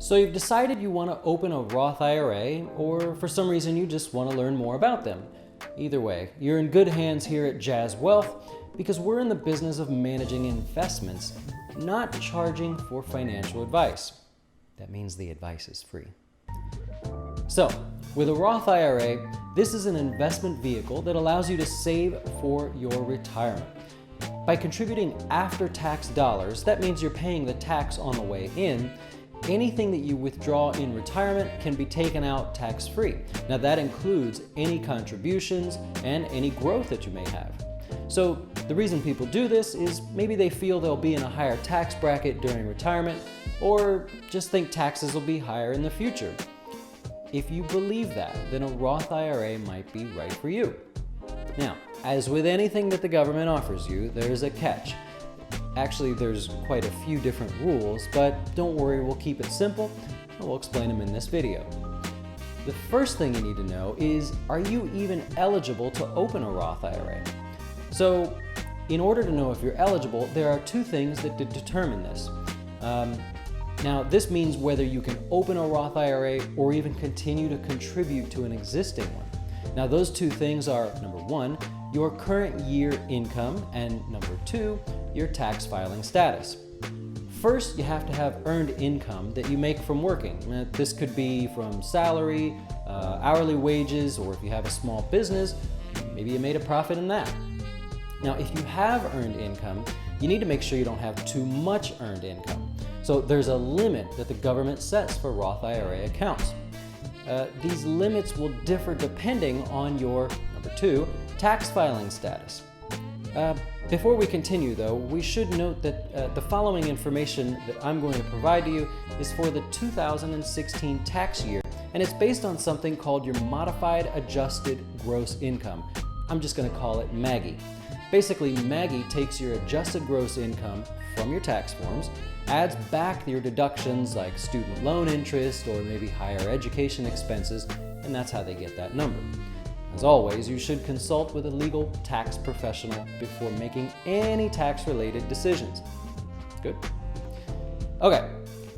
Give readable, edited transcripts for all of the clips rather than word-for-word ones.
So you've decided you want to open a Roth IRA, or for some reason you just want to learn more about them. Either way, you're in good hands here at Jazz Wealth because we're in the business of managing investments, not charging for financial advice. That means the advice is free. So, with a Roth IRA, this is an investment vehicle that allows you to save for your retirement. By contributing after-tax dollars, that means you're paying the tax on the way in. Anything that you withdraw in retirement can be taken out tax-free. Now that includes any contributions and any growth that you may have. So the reason people do this is maybe they feel they'll be in a higher tax bracket during retirement, or just think taxes will be higher in the future. If you believe that, then a Roth IRA might be right for you. Now, as with anything that the government offers you, there's a catch. Actually, there's quite a few different rules, but don't worry, we'll keep it simple and we'll explain them in this video. The first thing you need to know is, are you even eligible to open a Roth IRA? So, in order to know if you're eligible, there are two things that determine this. Now, this means whether you can open a Roth IRA or even continue to contribute to an existing one. Now, those two things are, number one, your current year income, and number two, your tax filing status. First, you have to have earned income that you make from working. This could be from salary, hourly wages, or if you have a small business, maybe you made a profit in that. Now, if you have earned income, you need to make sure you don't have too much earned income. So there's a limit that the government sets for Roth IRA accounts. These limits will differ depending on your, number two, tax filing status. Before we continue though, we should note that the following information that I'm going to provide to you is for the 2016 tax year, and it's based on something called your Modified Adjusted Gross Income. I'm just going to call it MAGI. Basically, MAGI takes your adjusted gross income from your tax forms, adds back your deductions like student loan interest or maybe higher education expenses, and that's how they get that number. As always, you should consult with a legal tax professional before making any tax-related decisions. Good? Okay,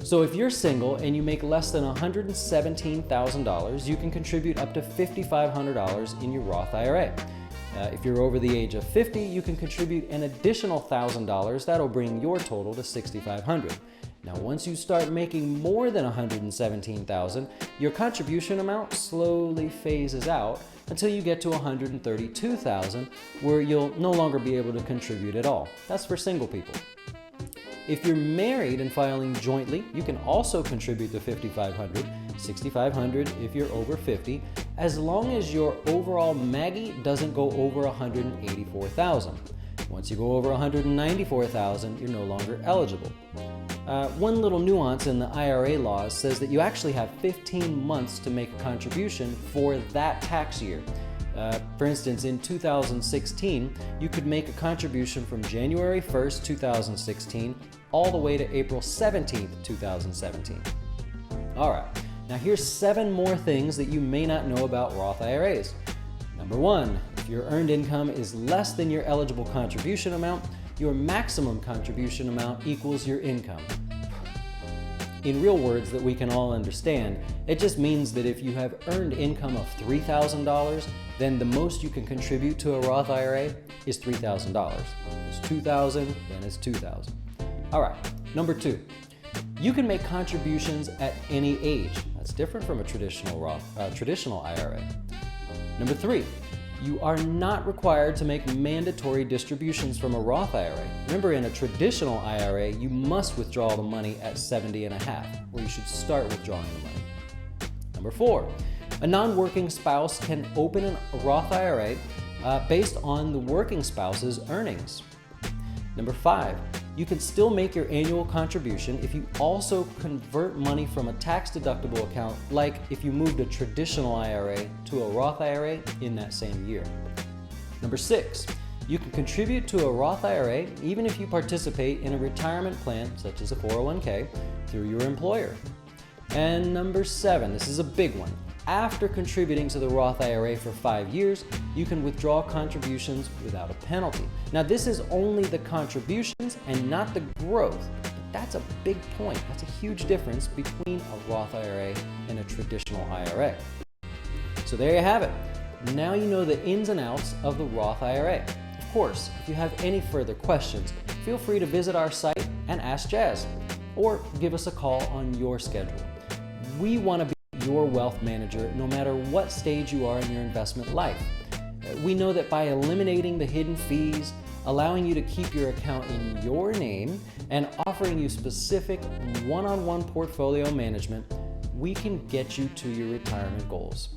so if you're single and you make less than $117,000, you can contribute up to $5,500 in your Roth IRA. If you're over the age of 50, you can contribute an additional $1,000. That'll bring your total to $6,500. Now, once you start making more than $117,000, your contribution amount slowly phases out until you get to $132,000, where you'll no longer be able to contribute at all. That's for single people. If you're married and filing jointly, you can also contribute to $5,500, $6,500 if you're over 50, as long as your overall MAGI doesn't go over $184,000. Once you go over $194,000, you're no longer eligible. One little nuance in the IRA laws says that you actually have 15 months to make a contribution for that tax year. For instance, in 2016, you could make a contribution from January 1st, 2016, all the way to April 17th, 2017. All right, now here's 7 more things that you may not know about Roth IRAs. Number 1, if your earned income is less than your eligible contribution amount, your maximum contribution amount equals your income. In real words that we can all understand, it just means that if you have earned income of $3,000, then the most you can contribute to a Roth IRA is $3,000. If it's $2,000, then it's $2,000. All right, number 2, you can make contributions at any age. That's different from a traditional IRA. Number 3, you are not required to make mandatory distributions from a Roth IRA. Remember, in a traditional IRA, you must withdraw the money at 70 and a half, where you should start withdrawing the money. Number 4, a non-working spouse can open a Roth IRA based on the working spouse's earnings. Number 5, you can still make your annual contribution if you also convert money from a tax-deductible account, like if you moved a traditional IRA to a Roth IRA in that same year. Number 6, you can contribute to a Roth IRA even if you participate in a retirement plan, such as a 401k, through your employer. And number 7, this is a big one. After contributing to the Roth IRA for 5 years, you can withdraw contributions without a penalty. Now, this is only the contributions and not the growth. The That's a big point. That's a huge difference between a Roth IRA and a traditional IRA. So there you have it. Now you know the ins and outs of the Roth IRA. Of course, if you have any further questions, feel free to visit our site and ask Jazz, or give us a call on your schedule. We want to be your wealth manager no matter what stage you are in your investment life. We know that by eliminating the hidden fees, allowing you to keep your account in your name, and offering you specific one-on-one portfolio management, we can get you to your retirement goals.